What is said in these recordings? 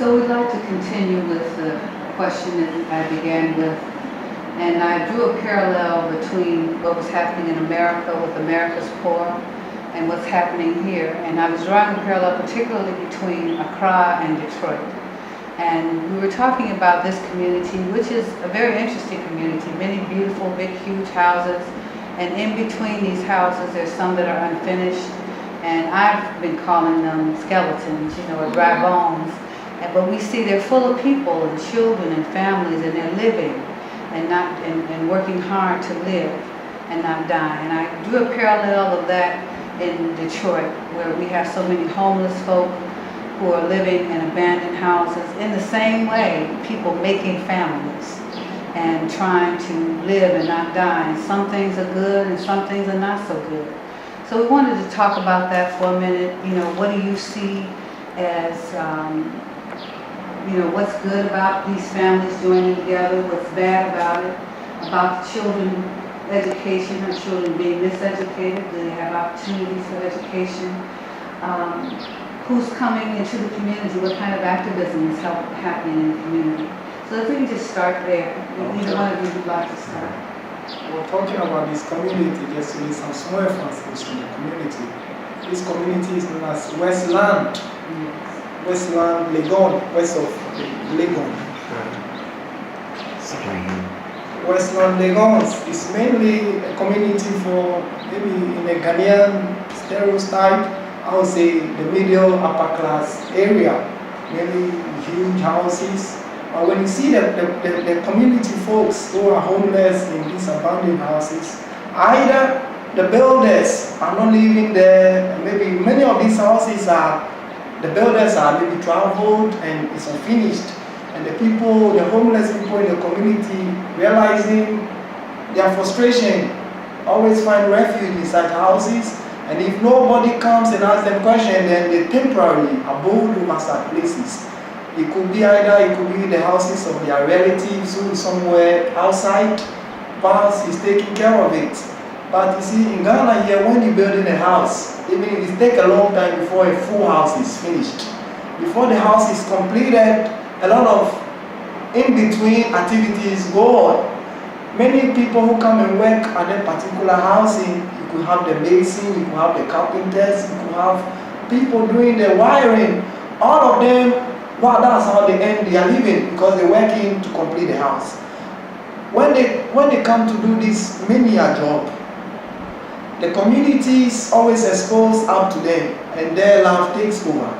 So we'd like to continue with the question that I began with, and I drew a parallel between what was happening in America with America's poor and what's happening here. And I was drawing a parallel particularly between Accra and Detroit. And we were talking about this community, which is a very interesting community, many beautiful, big, huge houses. And in between these houses, there's some that are unfinished. And I've been calling them skeletons, or dry bones. But we see they're full of people and children and families, and they're living and working hard to live and not die. And I drew a parallel of that in Detroit, where we have so many homeless folk who are living in abandoned houses. In the same way, people making families and trying to live and not die. And some things are good and some things are not so good. So we wanted to talk about that for a minute. What do you see as what's good about these families joining together, what's bad about it, about children education, or children being miseducated, do they have opportunities for education, who's coming into the community, what kind of activism is happening in the community. So if we can just start there, either one of you would like to start. We're talking about this community, just to some small emphasis from the community. This community is known as Westland. Yes. Westland, Legon, west of Legon. Westland Legons is mainly a community for, maybe in a Ghanaian stereotype, I would say the middle upper class area, maybe huge houses. But when you see the community folks who are homeless in these abandoned houses, either the builders are not living there, maybe many of these houses the builders are maybe traveled and it's unfinished. And the people, the homeless people in the community, realizing their frustration, always find refuge in such houses. And if nobody comes and asks them questions, then they temporarily abode over such places. It could be the houses of their relatives who is somewhere outside, perhaps is taking care of it. But you see, in Ghana here, when you're building a house, even if it takes a long time before a full house is finished. Before the house is completed, a lot of in-between activities go on. Many people who come and work at that particular housing, you could have the mason, you could have the carpenters, you could have people doing the wiring. All of them, that's how they end their living, because they're working to complete the house. When they come to do this menial job, the community is always exposed up to them, and their love takes over.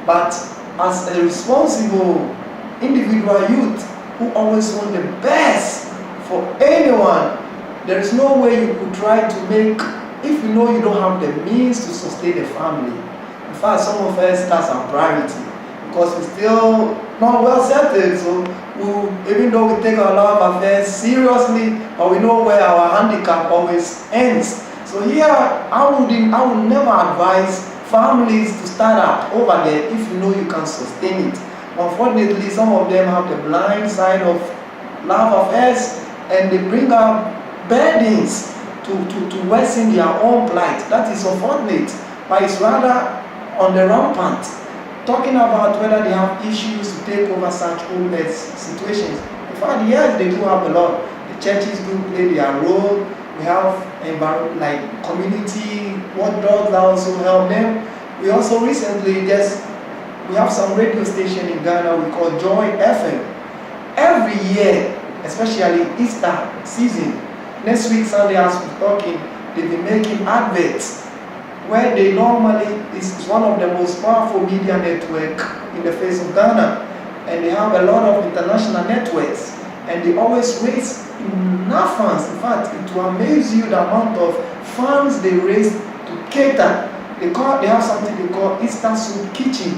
But as a responsible individual youth who always want the best for anyone, there is no way you could try to make, if you know you don't have the means to sustain a family. In fact, some of us, that's our priority, because we're still not well settled. So even though we take our love affairs seriously, but we know where our handicap always ends. So here, I would never advise families to start up over there if you know you can sustain it. Unfortunately, some of them have the blind side of love affairs, and they bring up burdens to worsen their own plight. That is unfortunate, but it's rather on the rampant. Talking about whether they have issues to take over such homeless situations. In fact, yes, they do have a lot. The churches do play their role. We have like community watchdogs that also help them. We also recently we have some radio station in Ghana we call Joy FM. Every year, especially Easter season, next week Sunday as we're talking, they've been making adverts where they normally is one of the most powerful media network in the face of Ghana, and they have a lot of international networks, and they always raise enough funds. In fact, it will amaze you the amount of funds they raise to cater. They have something they call Easter Soup Kitchen,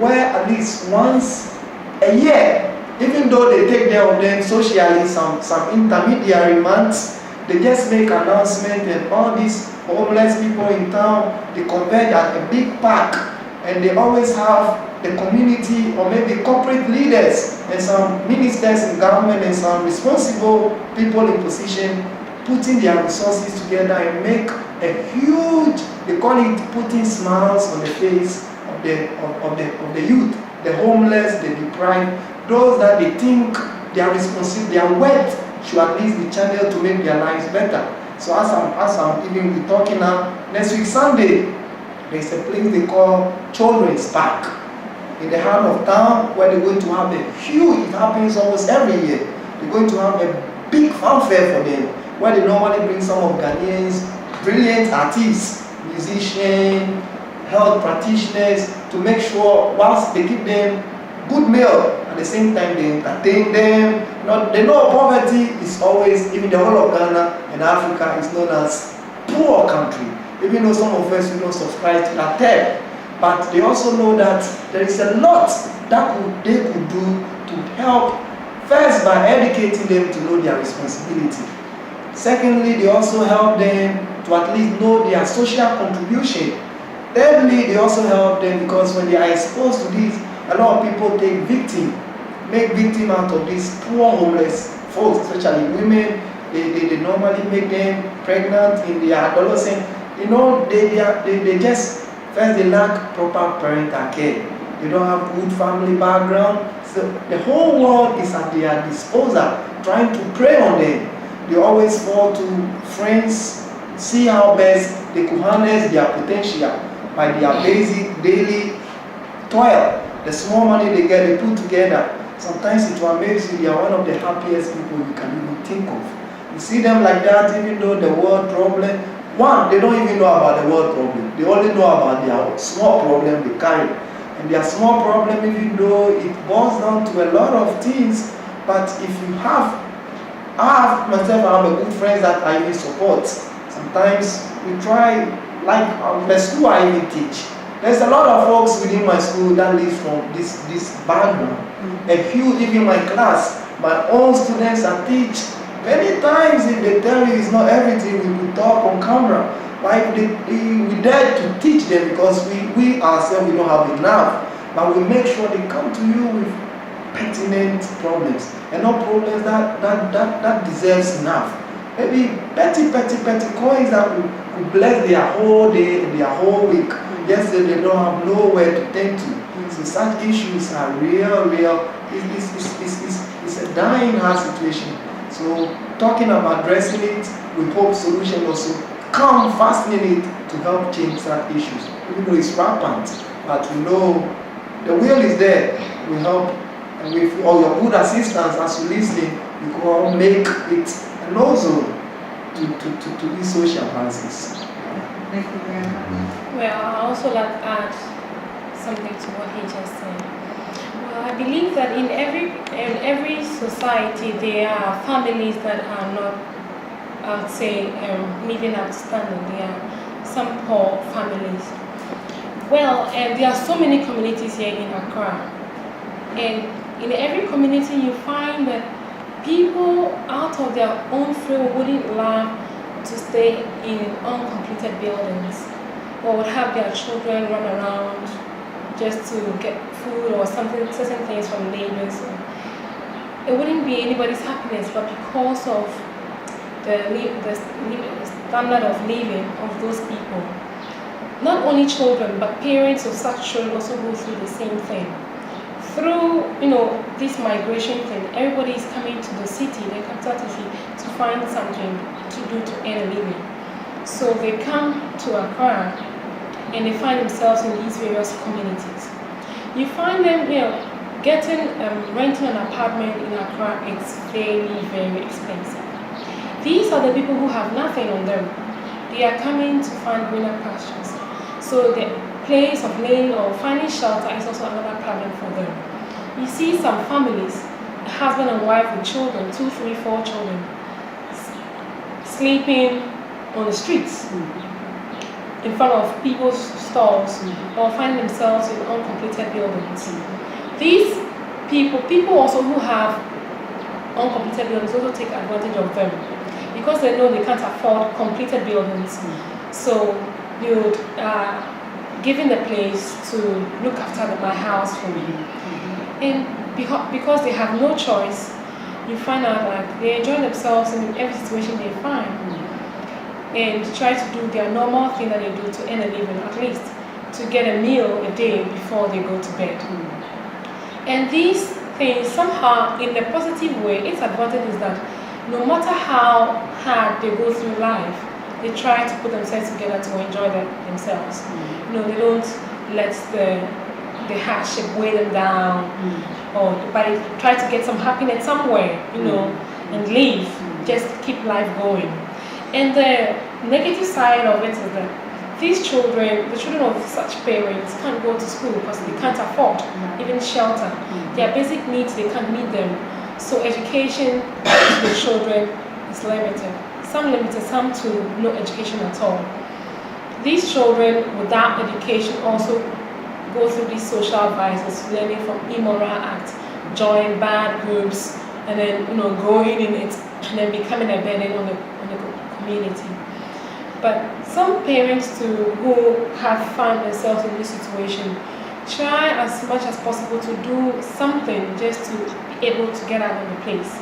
where at least once a year, even though they take care of them socially, some intermediary months, they just make announcement, and all these homeless people in town, they converge at a big park, and they always have the community or maybe corporate leaders and some ministers in government and some responsible people in position putting their resources together and make a huge, they call it putting smiles on the face of the youth, the homeless, the deprived, those that they think their responsibility, their wealth should at least be channeled to make their lives better. So as I'm even talking now, next week Sunday, there's a place they call Children's Park in the heart of town where they're going to have a huge, it happens almost every year. They're going to have a big fanfare for them where they normally bring some of Ghanaians, brilliant artists, musicians, health practitioners to make sure whilst they give them good meal, at the same time they entertain them. They know poverty is always, even the whole of Ghana and Africa is known as poor country. Even though some of us we don't subscribe to that term. But they also know that there is a lot that they could do to help, first by educating them to know their responsibility. Secondly, they also help them to at least know their social contribution. Thirdly, they also help them because when they are exposed to this, a lot of people make victim out of these poor homeless folks, especially women. They normally make them pregnant in their adolescence. You know, they just, first they lack proper parental care. They don't have good family background. So the whole world is at their disposal, trying to prey on them. They always fall to friends, see how best they could harness their potential by their basic daily toil. The small money they get, they put together. Sometimes it will amaze you, they are one of the happiest people you can even think of. You see them like that, even though the world problem, one, they don't even know about the world problem. They only know about their small problem they carry. And their small problem, even though it boils down to a lot of things, but if you have, I have a good friend that I even support. Sometimes we try, like the school I even teach. There's a lot of folks within my school that live from this background. A few, even my class, my own students I teach. Many times if they tell you it's not everything, we will talk on camera. But we dare to teach them because we ourselves, we don't have enough. But we make sure they come to you with pertinent problems. And not problems that deserves enough. Maybe petty coins that could bless their whole day and their whole week. Yes, they don't have nowhere to tend to. So such issues are real. It's a dying hard situation. So talking about addressing it, we hope solution also come fastening it to help change such issues. Even though it's rampant, but we know the will is there. We help, and with all your good assistance as you listen, you can all make it a no-zone to these social crises. Thank you very much. Well, I also like to add something to what he just said. Well, I believe that in every society there are families that are not, I would say, living outstanding. There are some poor families. Well, there are so many communities here in Accra, and in every community you find that people out of their own free will wouldn't love to stay in uncompleted buildings, or would have their children run around just to get food or certain things from neighbors. It wouldn't be anybody's happiness, but because of the standard of living of those people. Not only children, but parents of such children also go through the same thing. Through, this migration thing, everybody is coming to the city, the capital city, to find something to do to earn a living. So they come to Accra and they find themselves in these various communities. You find them, renting an apartment in Accra, it's very, very expensive. These are the people who have nothing on them. They are coming to find greener pastures. So the place of laying or finding shelter is also another problem for them. You see some families, a husband and wife with children, 2, 3, 4 children, sleeping on the streets in front of people's stores or finding themselves in uncompleted buildings. These people also who have uncompleted buildings also take advantage of them because they know they can't afford completed buildings. So they would given the place to look after my house for me. And because they have no choice, you find out that they enjoy themselves in every situation they find and try to do their normal thing that they do to earn a living, at least to get a meal a day before they go to bed. And these things somehow, in a positive way, its advantage is that no matter how hard they go through life, they try to put themselves together to enjoy themselves. You know, they don't let the hardship weigh them down, but they try to get some happiness somewhere, you know, and live, just keep life going. And the negative side of it is that these children, the children of such parents, can't go to school because they can't afford even shelter. Their basic needs, they can't meet them. So education to the children is limited. Some limited, some to no education at all. These children without education also go through these social vices, learning from immoral acts, join bad groups, and then growing in it, and then becoming a burden on the community. But some parents too who have found themselves in this situation try as much as possible to do something just to be able to get out of the place.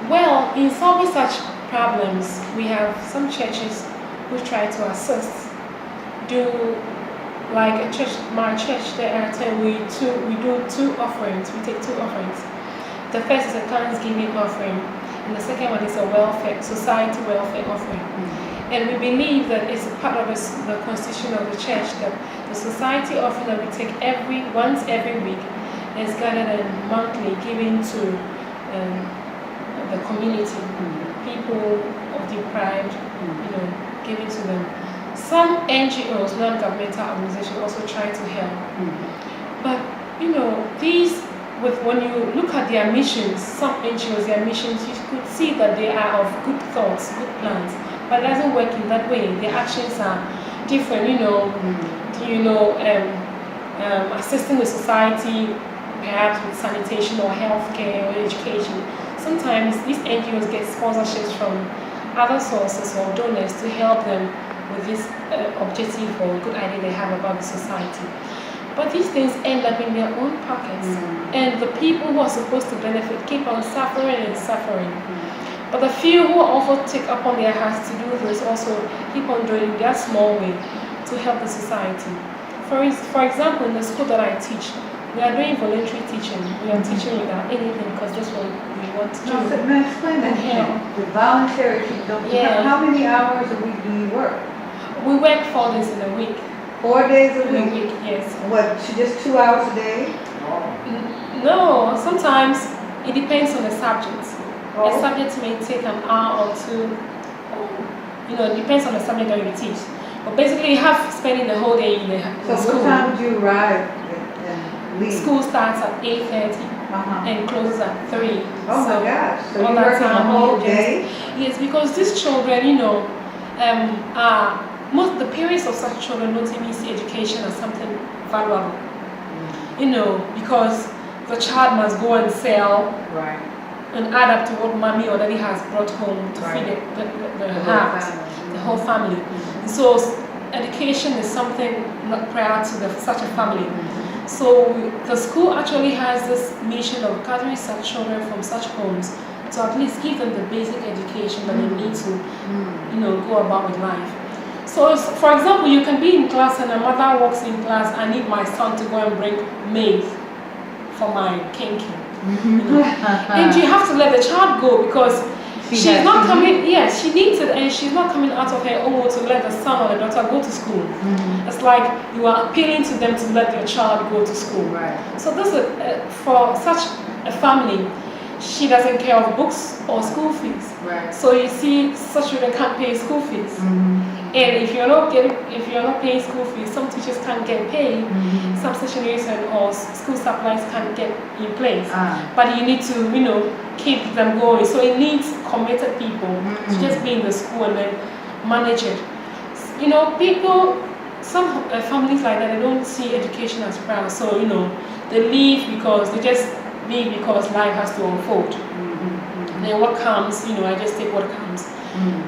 Well, in solving such problems, we have some churches who try to assist. Like a church, my church, we do 2 offerings. We take 2 offerings. The first is a Thanksgiving offering, and the second one is a society welfare offering. And we believe that it's a part of the constitution of the church that the society offering that we take once every week is gathered and monthly given to the community, people of deprived, given to them. Some NGOs, non-governmental organizations, also try to help. But when you look at their missions, some NGOs, their missions, you could see that they are of good thoughts, good plans, but it doesn't work in that way. Their actions are different, assisting the society, perhaps with sanitation or healthcare or education. Sometimes these NGOs get sponsorships from other sources or donors to help them with this objective or good idea they have about the society. But these things end up in their own pockets, and the people who are supposed to benefit keep on suffering and suffering. But the few who also take upon their hearts to do this also keep on doing their small way to help the society. For example, in the school that I teach, we are doing voluntary teaching. We are teaching without anything because that's what we want to do. Now explain that again. The voluntary teaching. How many hours a week do you work? We work 4 days in a week. 4 days a In a week? week, yes. What, just 2 hours a day? No, sometimes it depends on the subject. Oh. A subject may take an hour or 2, it depends on the subject that you teach. But basically, you have spending the whole day in the So school. what time would you arrive and leave? School starts at 8:30 and closes at 3. Oh my gosh, so all you that work the time whole you day? Yes, because these children, most the parents of such children don't even see education as something valuable. Because the child must go and sell and add up to what mommy or daddy has brought home to feed the whole family. So education is something not prior to such a family. So the school actually has this mission of gathering such children from such homes to at least give them the basic education that they need to, go about with life. So, for example, you can be in class and a mother walks in class, I need my son to go and bring maize for my kinky. And you have to let the child go because she's not coming, yes, she needs it and she's not coming out of her own to let the son or the daughter go to school. It's like you are appealing to them to let your child go to school. So this is, for such a family, she doesn't care of books or school fees. So you see, such children can't pay school fees. And if you're not paying school fees, some teachers can't get paid. Some stationaries or school supplies can't get in place. But you need to, keep them going. So it needs committed people to just be in the school and then manage it. Some families like that, they don't see education as proud. So they leave because they just leave because life has to unfold. And then what comes, I just take what comes.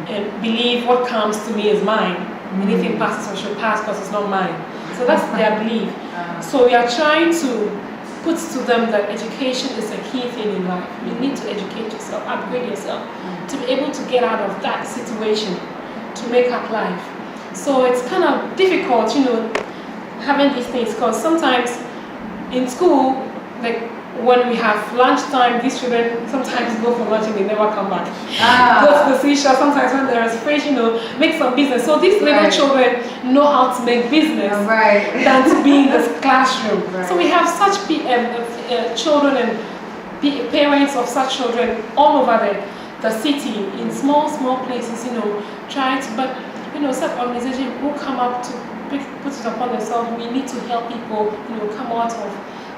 And believe what comes to me is mine. Anything passes or should pass because it's not mine. So that's their belief. So we are trying to put to them that education is a key thing in life. You need to educate yourself, upgrade yourself to be able to get out of that situation, to make up life. So it's kind of difficult, having these things because sometimes in school like when we have lunchtime, these children sometimes go for lunch and they never come back. Ah. Go to the seashore, sometimes when there is fish, make some business. So these little Right. children know how to make business Right. than to be in this classroom. Right. So we have such children and parents of such children all over the city, in small places, try to, but such organizations who come up to put it upon themselves. We need to help people, come out of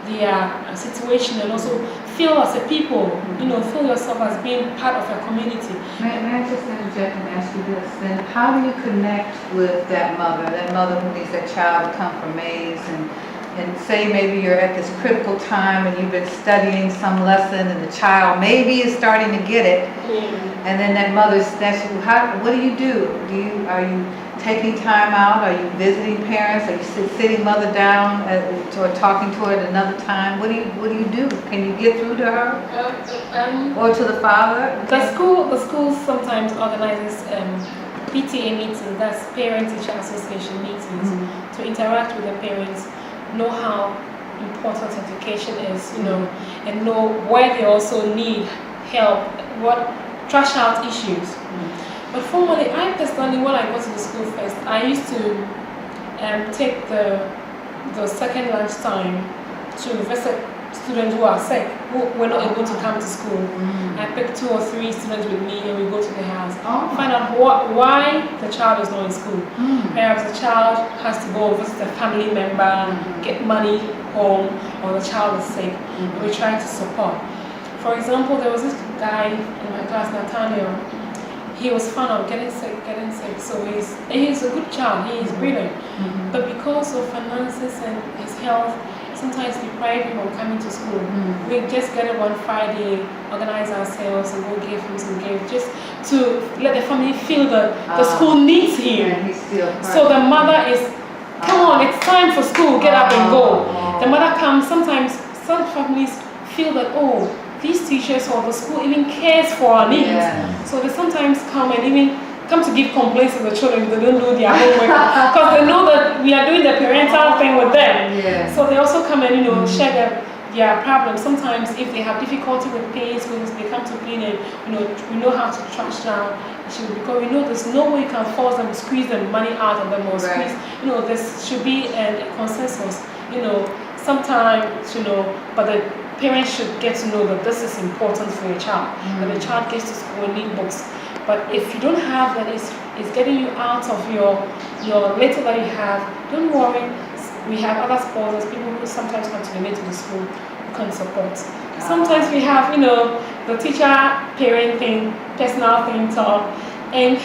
their situation and also feel as a people, feel yourself as being part of a community. May I just interject and ask you this? Then how do you connect with that mother who needs that child to come from maize and say maybe you're at this critical time and you've been studying some lesson and the child maybe is starting to get it, and then that mother snatches you. What do you do? Are you taking time out? Are you visiting parents? Are you sitting mother down or talking to her at another time? What do you do? Can you get through to her or to the father? The school sometimes organizes PTA meetings, that's parent-teacher association meetings, to interact with the parents, know how important education is, and know where they also need help, what trash out issues. But formally, I personally, when I go to the school first, I used to take the second lunch time to visit students who are sick, who were not able to come to school. I pick 2 or 3 students with me and we go to their house. Find out why the child is not in school. Perhaps the child has to go visit a family member, get money home, or the child is sick. And we try to support. For example, there was this guy in my class, Nathaniel. He was fond of getting sick. So he's a good child, he is brilliant. But because of finances and his health, sometimes deprive him of coming to school. We just get it one Friday, organize ourselves and go give him some gifts, just to let the family feel that the school needs him. And he's still So the mother is, come on, it's time for school, get up and go. The mother comes, sometimes some families feel that, these teachers or the school even cares for our needs. So they sometimes come and even come to give complaints to the children if they don't do their homework, because they know that we are doing the parental thing with them. So they also come and share their problems. Sometimes if they have difficulty with paying schools, they come to plead and we know how to trash down issue, because we know there's no way you can force them, squeeze the money out of them or squeeze. There should be a consensus. Sometimes but the parents should get to know that this is important for your child, that the child gets to school and need books. But if you don't have that, it's getting you out of your little that you have. Don't worry, we have other sponsors, people who sometimes come to donate to the school who can support. Sometimes we have, the teacher-parent thing, personal thing talk, and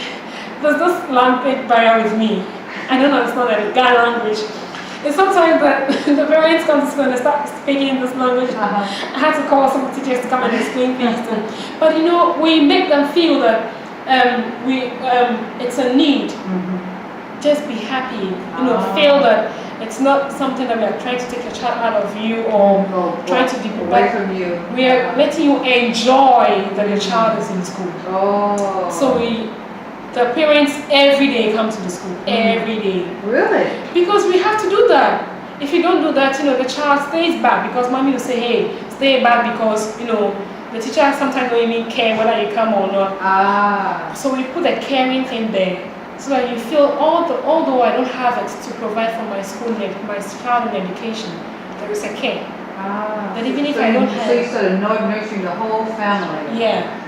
there's this language barrier with me. I don't know, it's not a Ghana language. It's sometimes that the parents come to school and they start speaking this language. I had to call some teachers to come and explain things to them. But we make them feel that it's a need. Just be happy. Feel that it's not something that we are trying to take a child out of you or trying to deprive away from you. We are letting you enjoy that your child is in school. So the parents every day come to the school, every day. Really? Because we have to do that. If you don't do that, the child stays back because mommy will say, hey, stay back because, the teacher sometimes don't even care whether you come or not. So we put a caring thing there so that you feel, although I don't have it to provide for my school, my child in education, there is a care. That even if I don't have So you sort of nurturing the whole family. Yeah.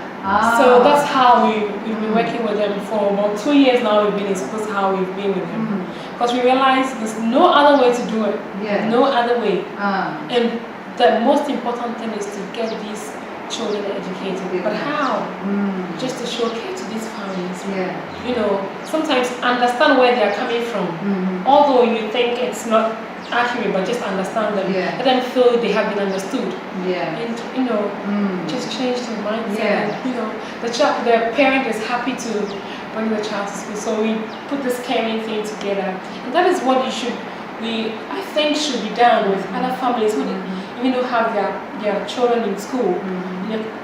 So that's how we've been working with them for about 2 years now. We've been in school, how we've been with them. Because we realize there's no other way to do it. No other way. And the most important thing is to get these children educated. But how? Just to show care to these families. Sometimes understand where they are coming from. Although you think it's not accurate, but just understand them. Let them feel they have been understood. And just change their mindset. And, the parent is happy to bring the child to school. So we put this caring thing together, and that is what I think should be done with other families who even don't have their children in school.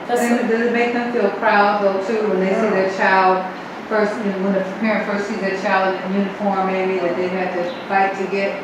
Does it make them feel proud though too when they see their child first? When the parent first sees their child in uniform, maybe that they had to fight to get.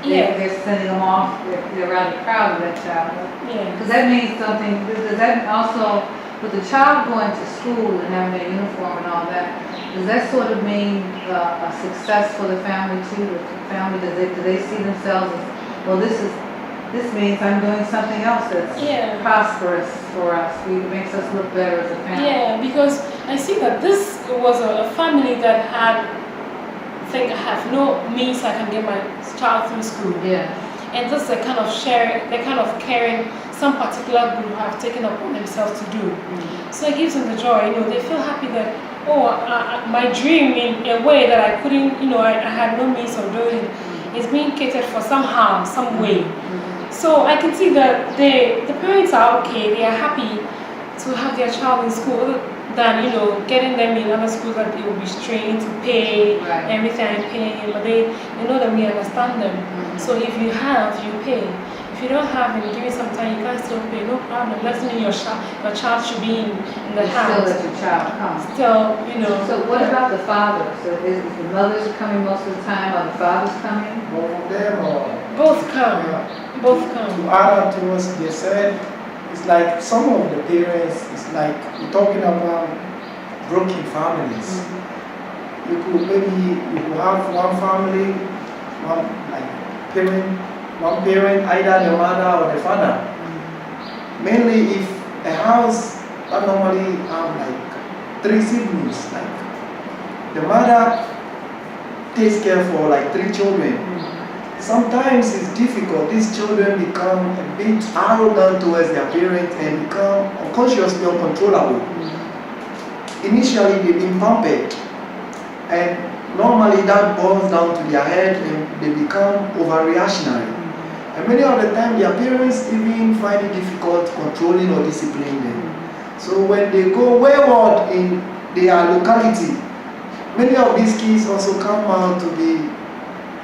they're sending them off, they're rather proud of that child. Yeah. Because that means something, does that also, with the child going to school and having their uniform and all that, does that sort of mean a success for the family too? The family, do they see themselves as, well, this means I'm doing something else that's prosperous for us. It makes us look better as a family. Yeah, because I see that this was a family that had, I have no means I can get my child through school. Yeah. And this is the kind of sharing, the kind of caring some particular group have taken upon themselves to do. So it gives them the joy, they feel happy that, my dream in a way that I couldn't, I had no means of doing it, is being catered for somehow, some way. So I can see that the parents are okay, they are happy to have their child in school than, getting them in other schools that they will be strained to pay everything I'm paying, but they know that we understand them. So if you have, you pay. If you don't have and you give it some time, you can still pay, no problem. Doesn't mean your child should be in the house. Still let your child come. Still, So what about the father? So is the mothers coming most of the time, or the fathers coming? Both of them or? Both come. Both come. To add up to what they said, it's like some of the parents, it's like we're talking about broken families. You could have one family, one parent, either the mother or the father. Mainly if a house that normally have like 3 siblings, like the mother takes care for like 3 children. Sometimes it's difficult. These children become a bit arrogant towards their parents and become unconsciously uncontrollable. Initially, they've been pampered, and normally that boils down to their head and they become overreactionary. And many of the time, their parents even find it difficult controlling or disciplining them. So when they go wayward in their locality, many of these kids also come out to be,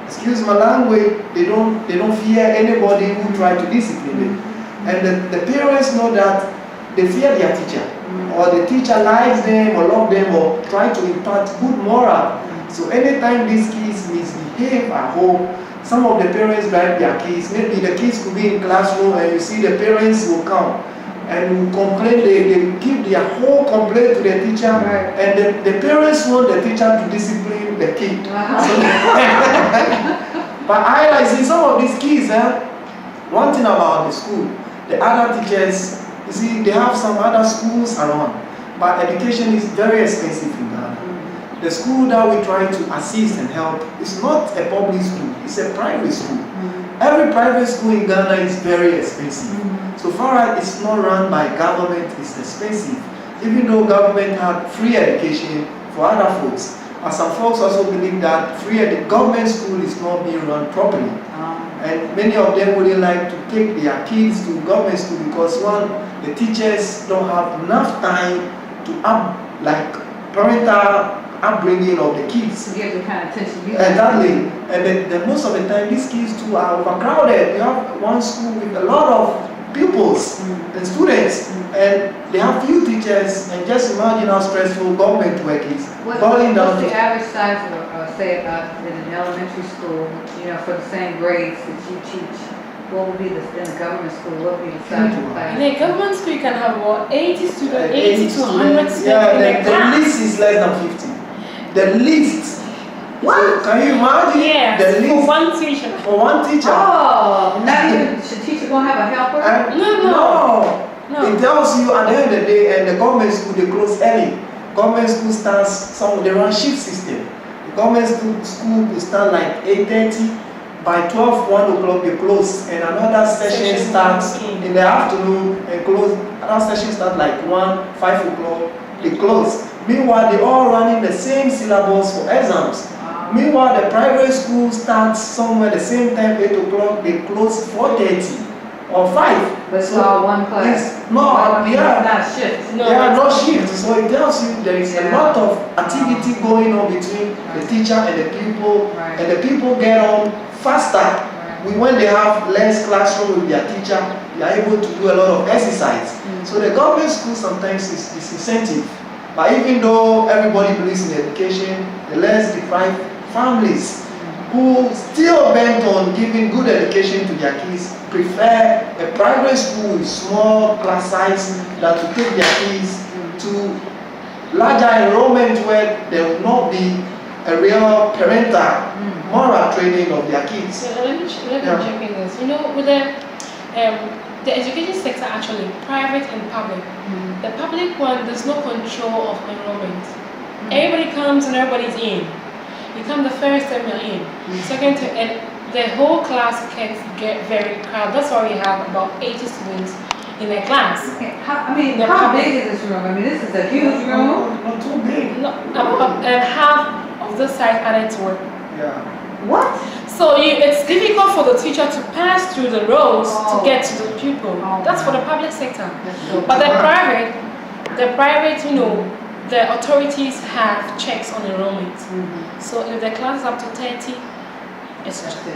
excuse my language, they don't fear anybody who try to discipline them. And the parents know that they fear their teacher, or the teacher likes them or love them or try to impart good moral. So anytime these kids misbehave at home, some of the parents drive their kids. Maybe the kids could be in classroom and you see the parents will come and will complain, they give their whole complaint to the teacher, and the parents want the teacher to discipline the kid. But I see some of these kids, one thing about the school, the other teachers, you see, they have some other schools around, but education is very expensive in Ghana. The school that we try to assist and help is not a public school, it's a private school. Every private school in Ghana is very expensive. So far as it's not run by government, it's expensive. Even though government had free education for other folks, but some folks also believe that government school is not being run properly. And many of them wouldn't like to take their kids to government school because the teachers don't have enough time to parental upbringing of the kids. To give the kind of attention you Exactly. And most of the time these kids too are overcrowded. You have one school with a lot of pupils and students, and they have few teachers, and just imagine how stressful government work is. What's the average size of, say, in an elementary school, for the same grades that you teach? What would be in the government school? What would be the size of class? In a government school, you can have 80 students, 80 to 100 students. Yeah, the least is less than 50. The least. What? So can you imagine? Yeah, the least for one teacher. For one teacher. Oh, not even, should teacher gonna have a helper? No. It tells you at the end of the day, and the government school, they close early. Government school starts, they run shift system. The government school will start like 8:30. By 12, 1 o'clock they close, and another session starts in the afternoon and close. Another session starts like 1, 5 o'clock, they close. Meanwhile, they all running the same syllabus for exams. Meanwhile, the private school starts somewhere the same time, 8 o'clock, they close 4:30 or 5. But it's all one class. It's not shift. They are not shift. So it tells you there is a lot of activity going on between the teacher and the pupil, and the people get on faster. When they have less classroom with their teacher, they are able to do a lot of exercise. So the government school sometimes is incentive. But even though everybody believes in education, the less deprived families who still bent on giving good education to their kids prefer a private school with small class size than to take their kids to larger enrollment where there will not be a real parental moral training of their kids. So let me check in this. You know, with the education sector actually, private and public. The public one, there's no control of enrollment. Everybody comes and everybody's in. You come the first time you're in. Second time, and the whole class can get very crowded. That's why we have about 80 students in a class. Okay, how big is this room? I mean, this is a huge room. Not too big. No, and half of the side added to it. Yeah. What? So it's difficult for the teacher to pass through the rows to get to the pupil. That's for the public sector. But the private, you know, the authorities have checks on enrollment. So if the class is up to 30,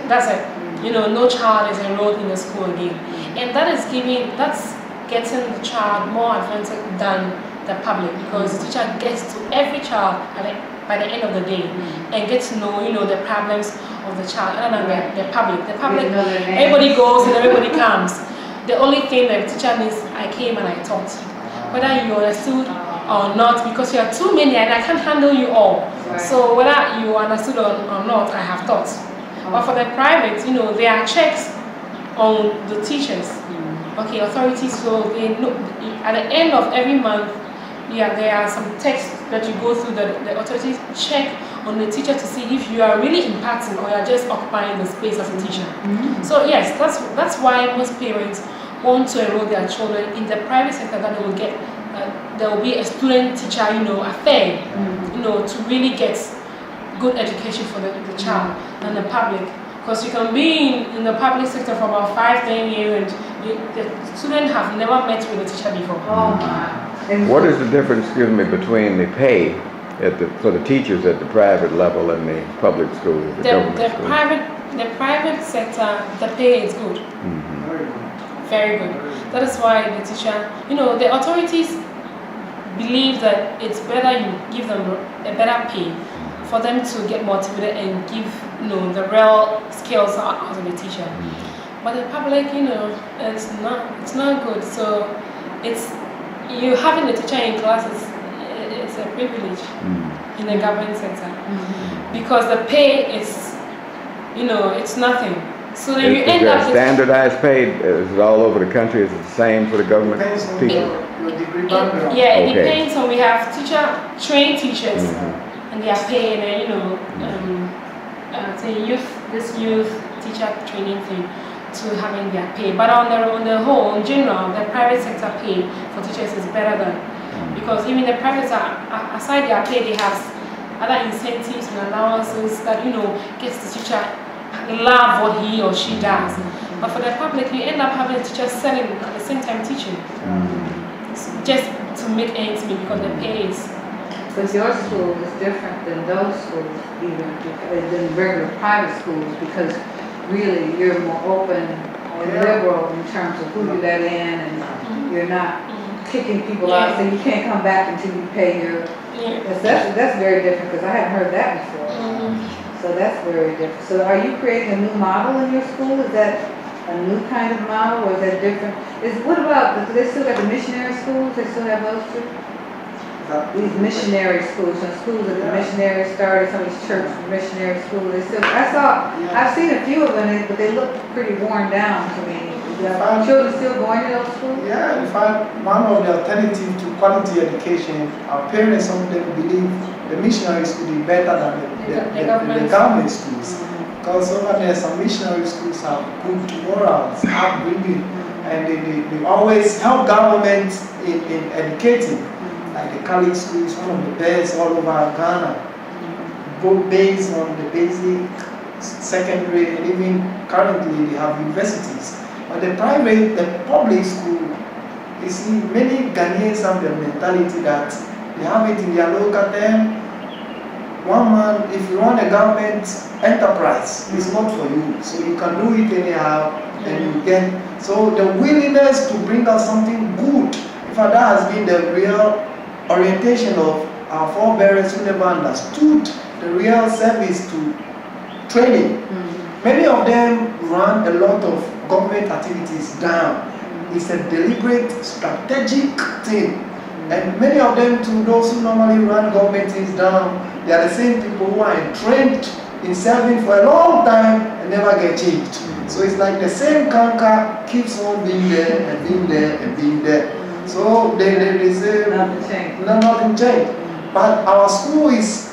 that's it. You know, no child is enrolled in the school again. And that's getting the child more advanced than the public, because the teacher gets to every child by the end of the day and gets to know, you know, the problems of the child, other than the public. The public, everybody goes and everybody comes. The only thing that the teacher needs, I came and I taught. Whether you understood or not, because you are too many and I can't handle you all. So whether you understood or not, I have taught. But for the private, you know, there are checks on the teachers. Okay, authorities, so they know at the end of every month, there are some texts that you go through that the authorities check on the teacher to see if you are really impacting or you are just occupying the space as a teacher. So yes, that's why most parents want to enroll their children in the private sector, that they will get there will be a student-teacher, you know, affair, you know, to really get good education for the child and the public. Because you can be in the public sector for about 5-10 years and the student have never met with a teacher before. Oh my. What is the difference, excuse me, between the pay for the teachers at the private level and the public school, the government school? The private sector, the pay is good. Very good. That is why the teacher, you know, the authorities believe that it's better you give them a better pay for them to get motivated and give, you know, the real skills out of the teacher. But the public, you know, it's not good. So you having a teacher in class it's a privilege in the government sector, because the pay is, you know, it's nothing. So then you end up with standardized pay. Is it all over the country? Is it the same for the government people? Your degree background. It depends on, we have trained teachers and they are paid, and you know, this youth teacher training thing to having their pay. But on the whole, in general, the private sector pay for teachers is better than, because even the private aside their pay, they have other incentives and allowances that, you know, gets the teacher love what he or she does. But for the public, you end up having a teacher selling at the same time teaching, just to make ends meet, because the pay is. But your school is different than those schools, even than regular private schools, because really you're more open and liberal in terms of who you let in, and you're not kicking people out, so you can't come back until you pay your. That's very different, because I hadn't heard that before. So that's very different. So are you creating a new model in your school? Is that a new kind of model, or is that different? What about, do they still have the missionary schools? They still have those too? These missionary schools, some schools that the missionaries started, some of these church missionary schools, they still, I've seen a few of them, but they look pretty worn down to me. Are children still going to those schools? Yeah, in fact, one of the alternatives to quality education, our parents, some of them believe the missionary school is better than the government schools. Because over there, some missionary schools have good morals, upbringing, and they always help government in educating. Like the Catholic school is one of the best all over Ghana, both based on the basic, secondary, and even currently they have universities. But the public school, you see, many Ghanaians have the mentality that they have it in their local term. One man, if you run a government enterprise, it's not for you. So you can do it anyhow, and you get. So the willingness to bring out something good, in fact, that has been the real orientation of our forebearers who never understood the real service to training. Many of them run a lot of government activities down. It's a deliberate, strategic thing. And many of them, to those who normally run government things down, they are the same people who are entrenched in serving for a long time and never get changed. So it's like the same canker keeps on being there and being there and being there. So they say Nothing changed. nothing changed. But our school is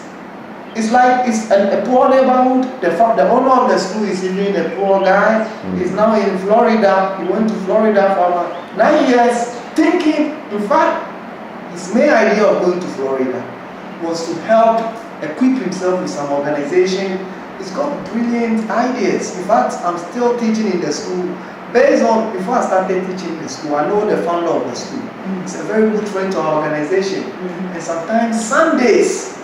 like it's a poor neighborhood. The owner of the school is even a poor guy. He's now in Florida. He went to Florida for about 9 years, thinking, in fact, his main idea of going to Florida was to help equip himself with some organization. He's got brilliant ideas. In fact, I'm still teaching in the school. Based on, before I started teaching in the school, I know the founder of the school. He's a very good friend to our organization. And sometimes Sundays,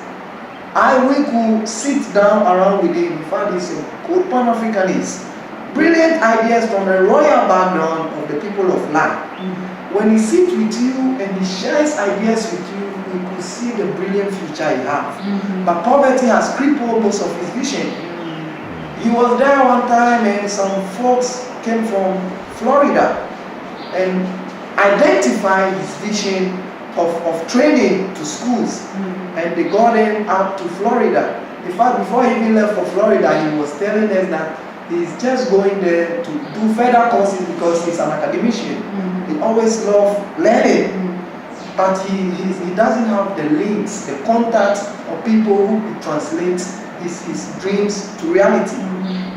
we could sit down around with him. In fact, he's a good Pan-Africanist. Brilliant ideas from the royal background of the people of land. When he sits with you and he shares ideas with you, you could see the brilliant future he has. But poverty has crippled most of his vision. He was there one time and some folks came from Florida and identified his vision of training to schools, and they got him up to Florida. In fact, before he even left for Florida, he was telling us that he's just going there to do further courses because he's an academician. He always loved learning, but he doesn't have the links, the contacts of people who could translate his dreams to reality.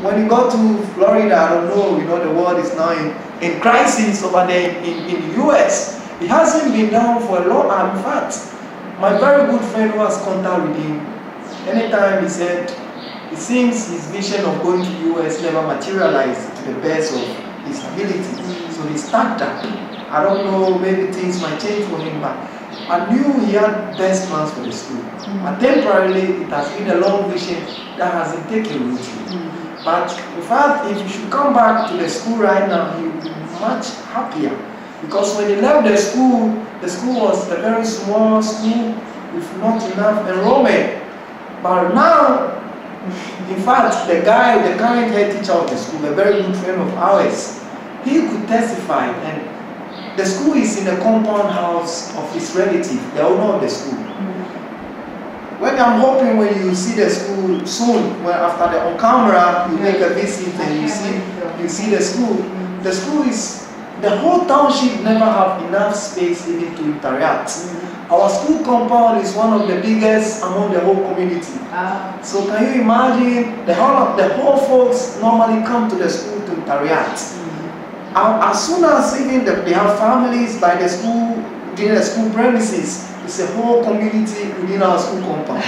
When he got to Florida, I don't know, the world is now in crisis over there in the US. He hasn't been down for a long time. In fact, my very good friend who has contact with him, anytime he said, it seems his vision of going to the US never materialized to the best of his ability. So he started that. I don't know, maybe things might change for him, but I knew he had best plans for the school. But temporarily, it has been a long vision that hasn't taken root. But in fact, if you should come back to the school right now, he will be much happier. Because when he left the school was a very small school with not enough enrollment. But now, in fact, the current head teacher of the school, a very good friend of ours, he could testify, and the school is in the compound house of his relative, the owner of the school. When I'm hoping when you see the school soon, when after the on camera you make a visit and you see the school. The school is, the whole township never have enough space even to interact. Our school compound is one of the biggest among the whole community. So can you imagine the whole folks normally come to the school to interact. As soon as even they have families by the school, within the school premises, it's a whole community within our school compound.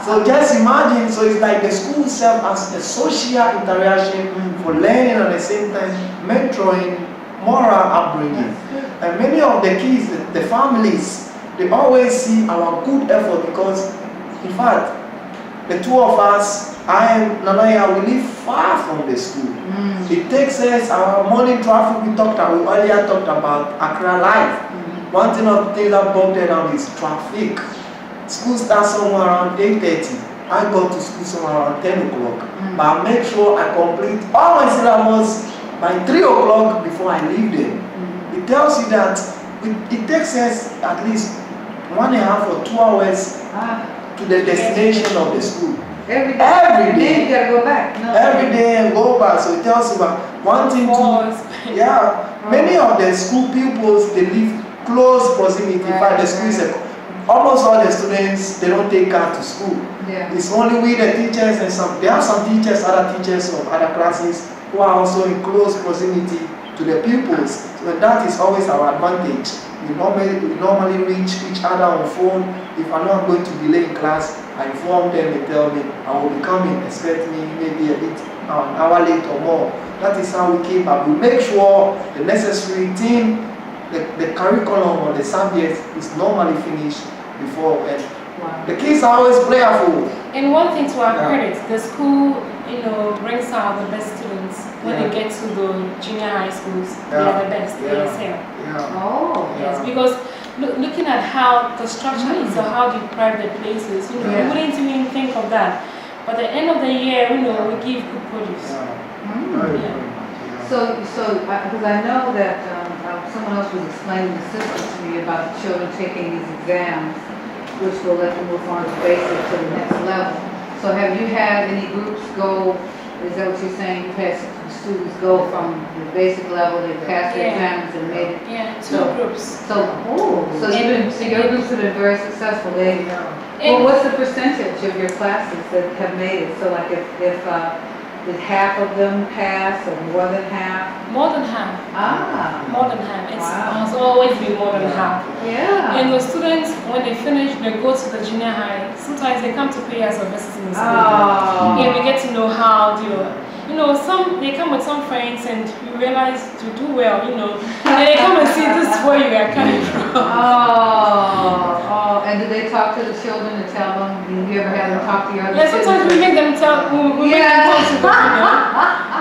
So just imagine, so it's like the school serves as a social interaction for learning and at the same time mentoring, moral upbringing. And many of the kids, the families, they always see our good effort because, in fact, the two of us, I and Nyana, we live far from the school. It takes us, our morning traffic, we earlier talked about Accra Life. One thing of the things that bumped down is traffic. School starts somewhere around 8:30. I go to school somewhere around 10 o'clock. But I make sure I complete all my syllabus by 3 o'clock before I leave there. It tells you that it takes us at least 1.5 or 2 hours to the destination of the school. Every day. Every You gotta go back. No. Every day and go back. So it tells you about one thing to, many of the school pupils, they live close proximity. In fact, the school is almost all the students, they don't take car to school. It's only we, the teachers, and there are some teachers, other teachers of other classes who are also in close proximity to the pupils. So that is always our advantage. We normally reach each other on phone. If I'm not going to be late in class, I inform them and tell me I will be coming, expect me maybe a bit an hour late or more. That is how we keep up. We make sure the necessary thing, the curriculum or the subject is normally finished before. And the kids are always playful. And one thing to our credit, the school, brings out the best students when they get to the junior high schools. They are the best. They excel. Yes, because looking at how the structure is or how deprived the places, you wouldn't even think of that. But at the end of the year, we give good produce. Very, Yeah. very much, yeah. So, because I know that someone else was explaining the system to me about children taking these exams, which will let them move on to basic to the next level. So have you had any groups go, is that what you're saying? You've had students go from the basic level, they passed their Yeah. exams and made it? Yeah, two So- groups. So your groups have been very successful. They, Yeah. well, what's the percentage of your classes that have made it? So like if did half of them pass or more than half? More than half. Ah, More than half. It Wow. has always been more than half. yeah. And the students, when they finish, they go to the junior high. Sometimes they come to pay us a visit in the school. Oh. And we get to know how some they come with some friends and you realize to do well, and they come and see this is where you are coming from. Oh, and do they talk to the children and tell them? Do you ever have them talk to your other Yeah, sometimes we students? make them tell, we make them talk to them,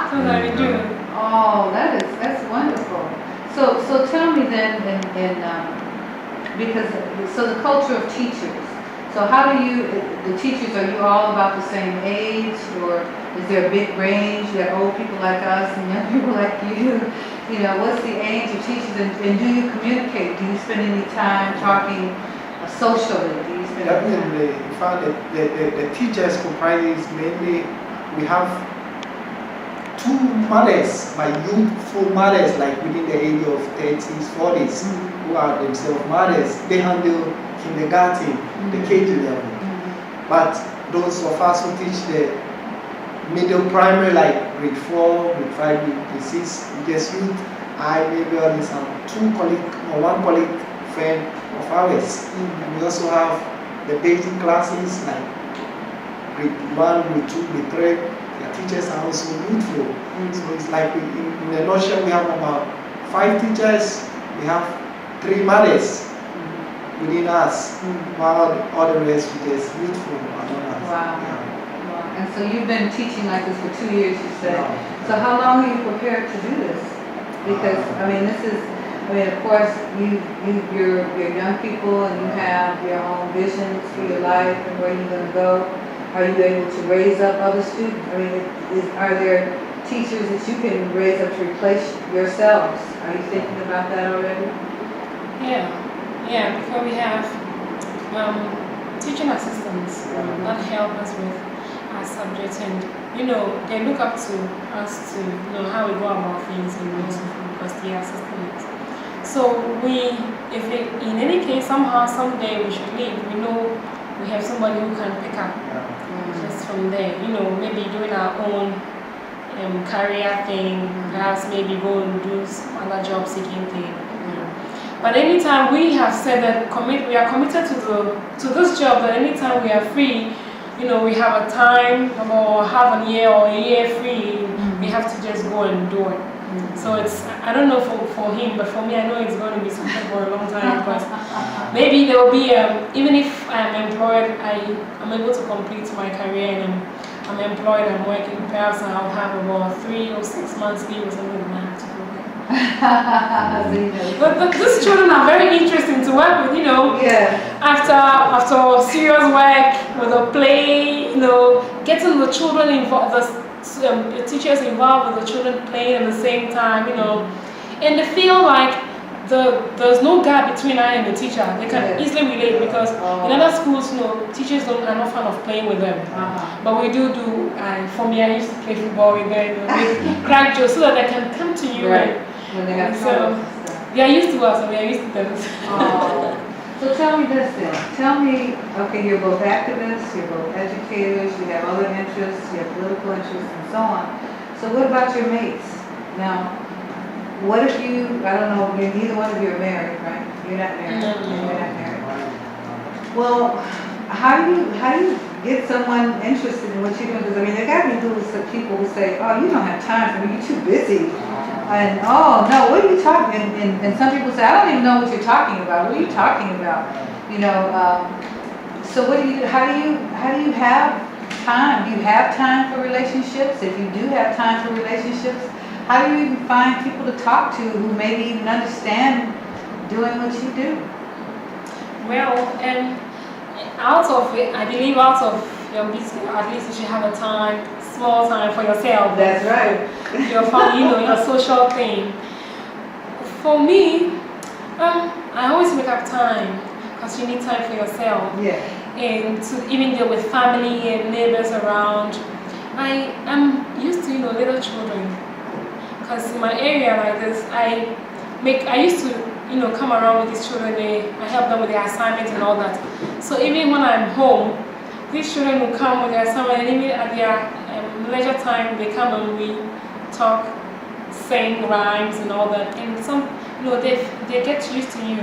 Sometimes we do. Oh, that's wonderful. So tell me then, because so the culture of teachers. So how do the teachers, are you all about the same age, or is there a big range? You have old people like us and young people like you. What's the age of teachers, and do you communicate? Do you spend any time talking socially? Do you spend any time? Definitely. In fact, the teachers comprises mainly, we have two mothers, my youthful mothers, like within the age of 30s, 40s, who are themselves mothers. They handle kindergarten, the KG level. But those of us who teach the middle primary, like grade 4, grade 5, grade 6, just youth, I maybe only some one colleague friend of ours. And we also have the basic classes like grade 1, grade 2, grade 3. The teachers are also youthful. So it's like in a nutshell, we have about 5 teachers, we have 3 mothers within us, while all the rest we just youthful among us. Wow. Yeah. And so you've been teaching like this for 2 years, you said. Yeah. So how long are you prepared to do this? Because of course, you're young people and you have your own visions for your life and where you're going to go. Are you able to raise up other students? Are there teachers that you can raise up to replace yourselves? Are you thinking about that already? Yeah, because we have teaching assistants that help us with our subjects, and they look up to us to know how we go about things and because they are assistants. So in any case, somehow, someday we should leave, we know we have somebody who can pick up just from there, maybe doing our own career thing, perhaps maybe go and do some other job seeking thing. But anytime we have said that we are committed to this job, that anytime we are free, we have a time or half a year or a year free, we have to just go and do it. So I don't know for him, but for me, I know it's going to be something for a long time, because maybe there will be, even if I'm employed, I'm able to complete my career and I'm employed, I'm working, perhaps I'll have about 3 or 6 months leave or something, and I have to go back. But these children are very interesting to work with, Yeah. After serious work with a play, getting the children involved, the teachers involved with the children playing at the same time, and they feel like there's no gap between I and the teacher. They can easily relate, because in other schools, teachers are not fan of playing with them. But we do for me, I used to play football with them, with crack jokes, so that they can come to you. Right. When they have trouble. They are used to us and we are used to them. So tell me this then. Tell me, okay, you're both activists, you're both educators, you have other interests, you have political interests and so on. So what about your mates? Now, what if I don't know, neither one of you are married, right? You're not married. No. You're not married. Well, how do you get someone interested in what you're doing? Because there got to be people who say, oh, you don't have time for me, you're too busy. And oh no, what are you talking? And some people say, I don't even know what you're talking about. What are you talking about? So what do you do? How do you have time? Do you have time for relationships? If you do have time for relationships, how do you even find people to talk to who maybe even understand doing what you do? Well, and I believe out of you're busy, at least you should have a time, small time for yourself. That's right. Your family, your social thing. For me, I always make up time because you need time for yourself. Yeah. And to even deal with family and neighbors around. I am used to, little children. Because in my area like this, I used to, come around with these children. I help them with their assignments and all that. So even when I'm home, these children will come with their assignment, and even at their leisure time, they come and we talk, sing rhymes and all that. And some, they get used to you.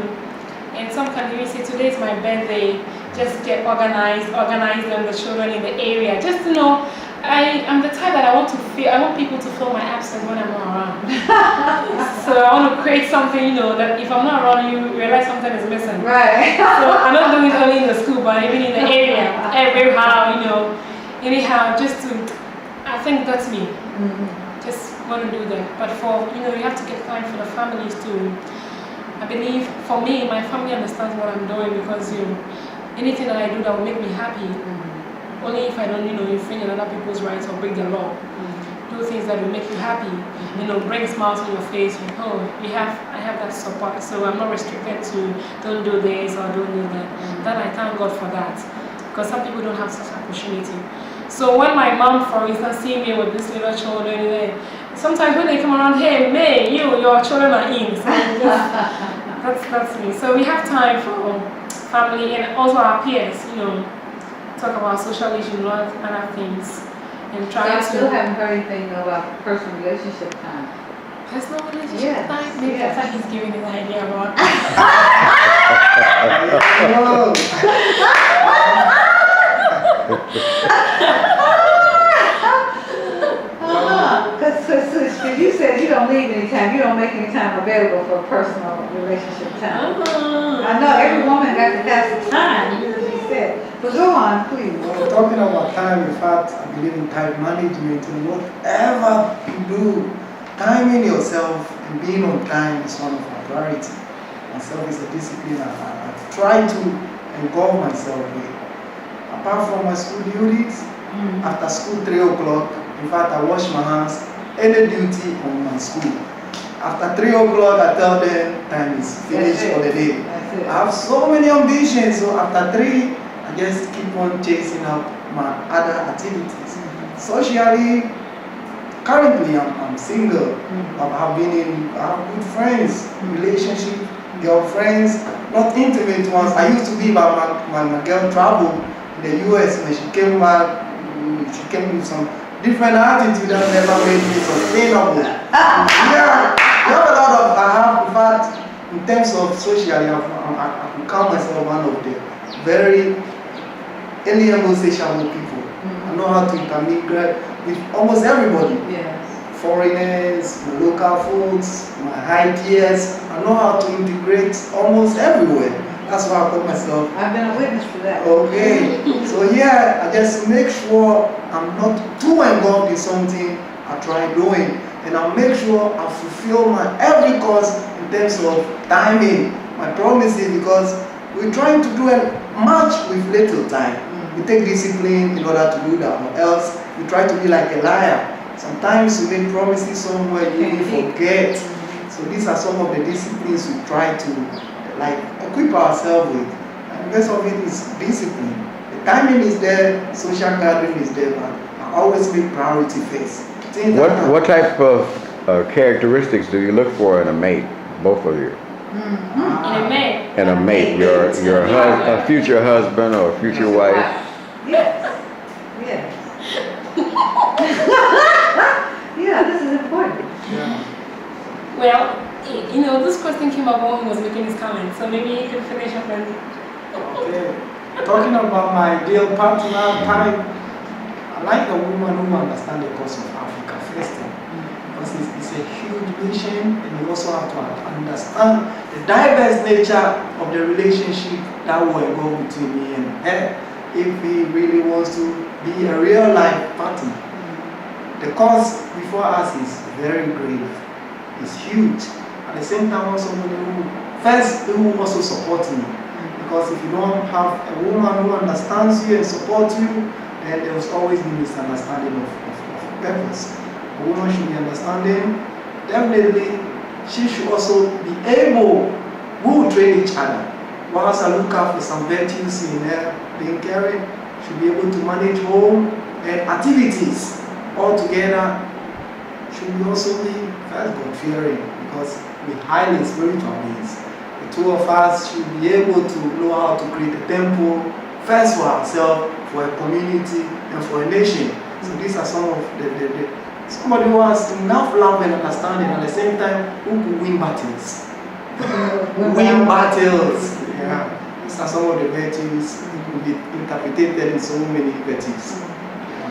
And some can even say, today's my birthday, just get organize them, the children in the area. Just to know, I am the type that I want people to feel my absence when I'm not around. So I want to create something, that if I'm not around, you realize something is missing. Right. So I'm not doing it only in the school, but even in the area, everywhere, anyhow, just to, I think that's me. Just want to do that. But for, you have to get time for the families too. I believe, for me, my family understands what I'm doing because, anything that I do that will make me happy, only if I don't, infringe on other people's rights or break the law. Do things that will make you happy, bring smiles on your face. I have that support, so I'm not restricted to don't do this or don't do that. Then I thank God for that, because some people don't have such opportunity. So when my mom, for instance, see me with these little children, sometimes when they come around, hey, May, your children are in. So that's me. So we have time for family and also our peers, talk about social issues and other things. And try I to... still haven't heard anything about personal relationship time. Personal relationship Yes. time? Maybe that's why he's giving me the idea about Because you said you don't leave any time, you don't make any time available for personal relationship time. I know every woman got to have some time, as you said. But go on, please. Well, talking about time, in fact, I believe in time management and whatever you do, timing yourself and being on time is one of my priorities. Myself is a discipline I try to engulf myself with. Apart from my school duties, after school 3 o'clock, in fact, I wash my hands, any duty on my school. After 3 o'clock, I tell them time is finished for the day. I have so many ambitions, so after 3, I just keep on chasing up my other activities. Socially, currently I'm single. I have good friends, relationship, girlfriends, not intimate ones. I used to be, but my girl traveled in the US. When she came back, she came with some different attitude that never made me sustainable. Yeah, I have a lot of, in fact, in terms of socially, I can count myself one of the very amiable sociable people. I know how to intermingle with almost everybody. Yes. Foreigners, my local folks, my high tiers. I know how to integrate almost everywhere. That's why I call myself. I've been a witness to that. Okay. So I just make sure I'm not too involved in something I try doing. And I make sure I fulfill my every cause in terms of timing, my promises, because we're trying to do much with little time. We take discipline in order to do that, or else we try to be like a liar. Sometimes we make promises somewhere you will forget. So these are some of the disciplines we try to equip ourselves with. And the rest of it is discipline. The timing is there, social gathering is there, but I always make priority first. What type of characteristics do you look for in a mate, both of you? in a mate. In a mate, a future husband or future wife? Yes. Yes. Yeah, this is important. Yeah. Well, this question came up when he was making his comment, so maybe you can finish up and... Okay. Talking about my ideal partner type, I like a woman who understands the cause of Africa first, because it's a huge mission, and you also have to understand the diverse nature of the relationship that will go between me and her if he really wants to be a real life partner. The cause before us is very grave, it's huge. At the same time, also somebody who will also support me. Because if you don't have a woman who understands you and supports you, then there was always the misunderstanding of purpose. A woman should be understanding. Definitely, she should also be able, we will train each other. Whilst I look out for some virtues in her being caring, should be able to manage home and activities all together. Should we also be first God-fearing, because we're highly spiritual beings. The two of us should be able to know how to create a temple, first for ourselves, for a community, and for a nation. So these are some of the somebody who has enough love and understanding, at the same time who can win battles. Win battles. Yeah. These are some of the virtues that can be interpreted in so many virtues.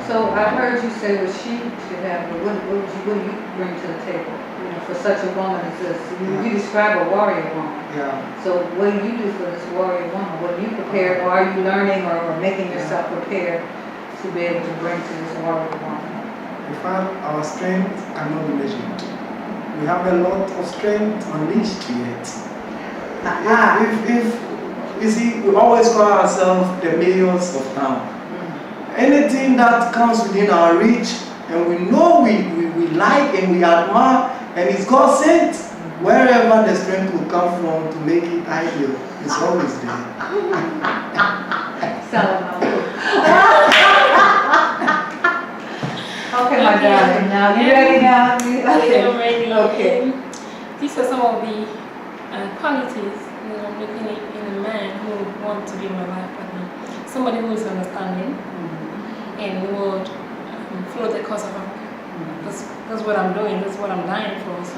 So I heard you say what she should have, but what do you bring to the table? You know, for such a woman as this, you describe a warrior woman. Yeah. So what do you do for this warrior woman? What do you prepare, or are you learning or making yourself prepared to be able to bring to this warrior woman? We find our strength cannot be measured. We have a lot of strength unleashed yet. If you see, we always call ourselves the mayors of town. Anything that comes within our reach, and we know we like and we admire, and it's God sent, wherever the strength will come from to make it ideal, it's always there. Okay, my darling. Now, you ready now? Okay. I'm ready. Okay. These are some of the qualities I'm looking at in a man who would want to be my life partner. Somebody who is understanding and who would follow the cause of Africa. That's what I'm doing. That's what I'm dying for. So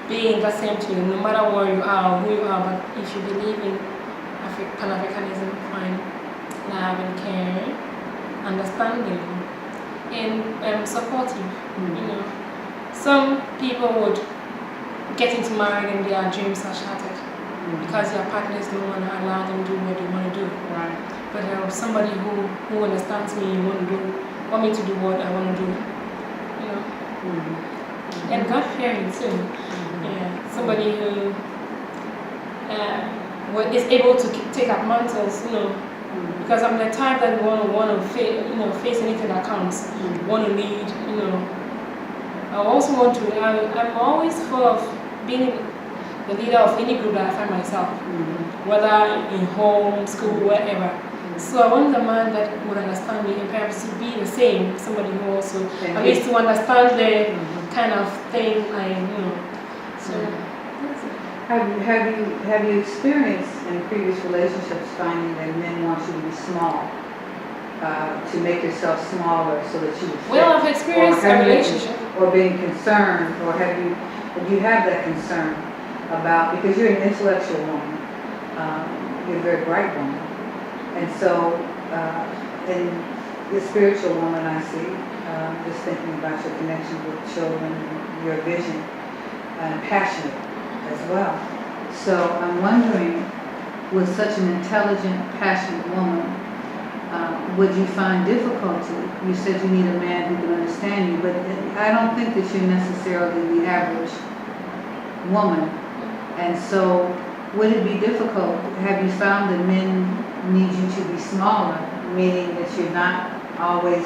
being the same to you, no matter where you are or who you are, but if you believe in Pan-Africanism, fine. Love and care, understanding, and supportive. You know, some people would get into marriage and their dreams are shattered because their partners don't want to allow them to do what they want to do. Right. But somebody who understands me, want me to do what I want to do. You know, and God fearing too. Yeah, somebody who is able to take up mantles. You know. Because I'm the type that want to face anything that comes, want to lead, you know. I also want to, I'm always full of being the leader of any group that I find myself, whether in home, school, wherever. So I want the man that would understand me and perhaps to be the same, somebody who also, at least to understand the kind of thing so that's it. Have you experienced in previous relationships finding that men want you to be small, to make yourself smaller so that you would fit? Well, I've experienced a relationship. Or being concerned, or do you have that concern about, because you're an intellectual woman, you're a very bright woman, and so in the spiritual woman I see, just thinking about your connection with children, your vision, and passionate as well. So I'm wondering, with such an intelligent, passionate woman, would you find difficulty? You said you need a man who can understand you, but I don't think that you're necessarily the average woman. And so would it be difficult? Have you found that men need you to be smaller, meaning that you're not always,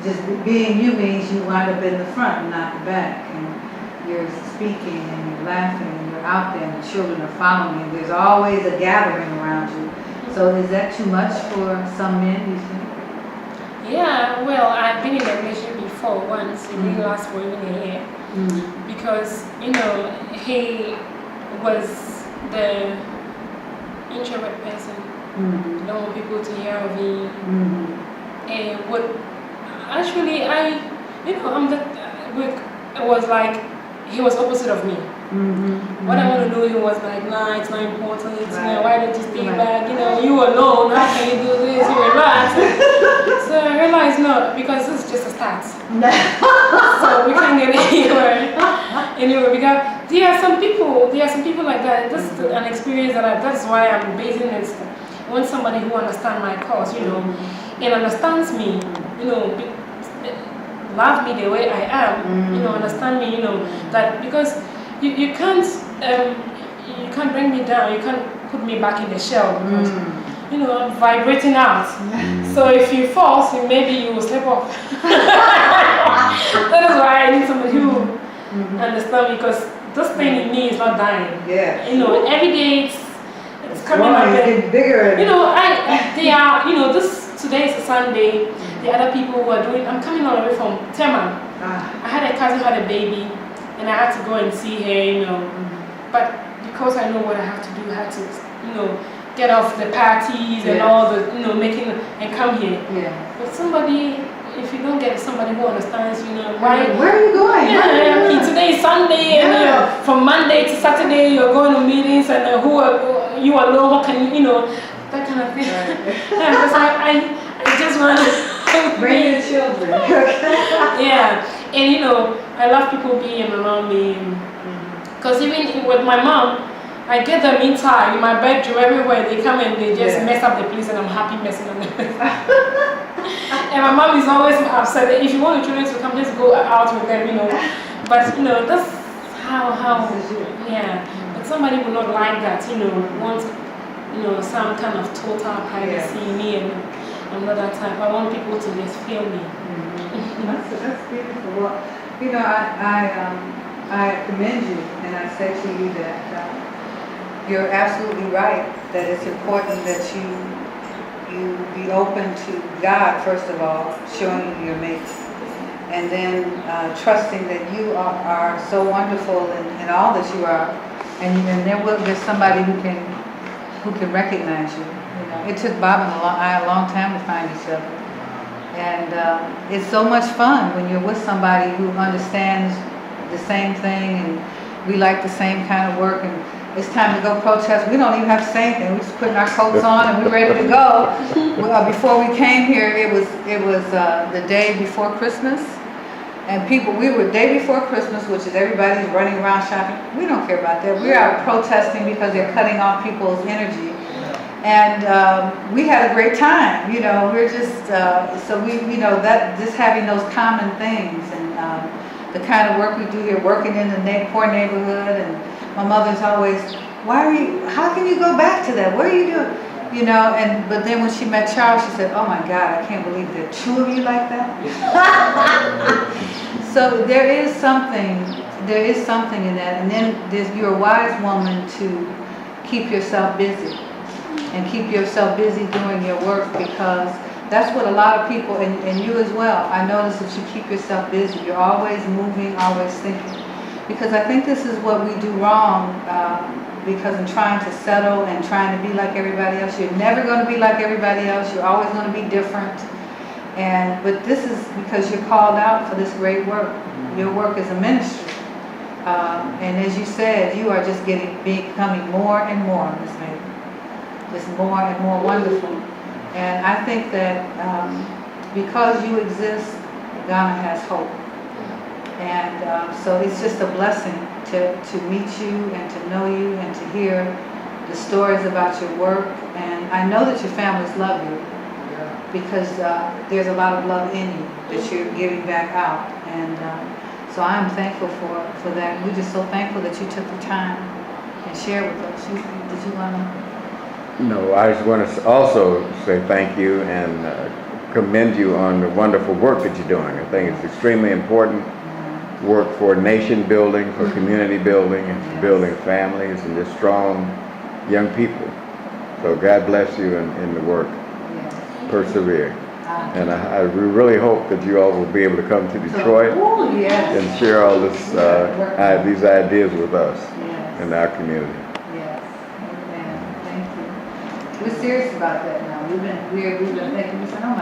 just being you means you wind up in the front and not the back, and you're speaking and you're laughing and you're out there and the children are following you. There's always a gathering around you. So is that too much for some men, you think? Yeah, well, I've been in a relationship before once. It didn't last for even a year. Because, he was the introvert person. Don't want people to hear of me. And what, actually, it was like, he was opposite of me. What I want to do, he was like, nah, it's not important. Why don't you stay back? You alone, how can you do this? You relax. So I realized, no, because this is just a start. So we can't get anywhere. Because there are some people like that. This is an experience that's why I'm basing it. I want somebody who understands my cause, and understands me, love me the way I am, understand me, that because you can't bring me down, you can't put me back in the shell because, I'm vibrating out. So if you fall, so maybe you will slip off. That is why I need somebody who understands, because this thing in me is not dying. Yeah. You know, every day it's coming up. It's getting bigger. You know, they are, you know, today is a Sunday. The other people who are doing, I'm coming all the way from Tema. I had a cousin who had a baby, and I had to go and see her, you know. But because I know what I have to do, I had to, you know, get off the parties and all the, you know, making, and come here. Yeah. But somebody, if you don't get somebody who understands, you know, why. Where are you going? Yeah, today is Sunday, and you know, from Monday to Saturday, you're going to meetings, and you alone, what can you know, that kind of thing. Because I just want to Bring your children. yeah, and you know, I love people being around me. Because even with my mom, I get them inside, in my bedroom, everywhere. They come and they just mess up the place, and I'm happy messing up the place. And my mom is always upset that if you want your children to come, just go out with them, you know. But you know, that's how yeah. But somebody will not like that, you know, want, you know, some kind of total privacy in me, and I'm not that type. I want people to just feel me. That's beautiful. Well, you know, I commend you, and I say to you that you're absolutely right, that it's important that you be open to God, first of all, showing you your mate, and then trusting that you are so wonderful in all that you are, and there's somebody who can recognize you. You know, it took Bob and I a long time to find each other, and it's so much fun when you're with somebody who understands the same thing, and we like the same kind of work, and it's time to go protest. We don't even have to say anything. We're just putting our coats on and we're ready to go. Before we came here, it was the day before Christmas, and we were day before Christmas, which is everybody's running around shopping. We don't care about that. We're out protesting because they're cutting off people's energy, and we had a great time. You know, we're just so we, you know, that just having those common things, and the kind of work we do here, working in the poor neighborhood. And my mother's always, how can you go back to that? What are you doing? You know, but then when she met Charles, she said, oh my God, I can't believe there are two of you like that. So there is something in that. And then you're a wise woman to keep yourself busy, and keep yourself busy doing your work, because that's what a lot of people, and you as well, I notice that you keep yourself busy. You're always moving, always thinking. Because I think this is what we do wrong, because in trying to settle and trying to be like everybody else, you're never going to be like everybody else. You're always going to be different. But this is because you're called out for this great work. Your work is a ministry. And as you said, you are just becoming more and more, Miss May. Just more and more wonderful. And I think that because you exist, Ghana has hope. And so it's just a blessing to meet you and to know you and to hear the stories about your work. And I know that your families love you, because there's a lot of love in you that you're giving back out. And so I'm thankful for that. We're just so thankful that you took the time and shared with us. Did you want to? No, I just want to also say thank you and commend you on the wonderful work that you're doing. I think it's extremely important work for nation building, for community building, and for building families and just strong young people. So God bless you in the work. Persevere. And I really hope that you all will be able to come to Detroit and share all these ideas with us in our community. Yes, amen. Thank you. We're serious about that now. We've been thinking, we said, oh my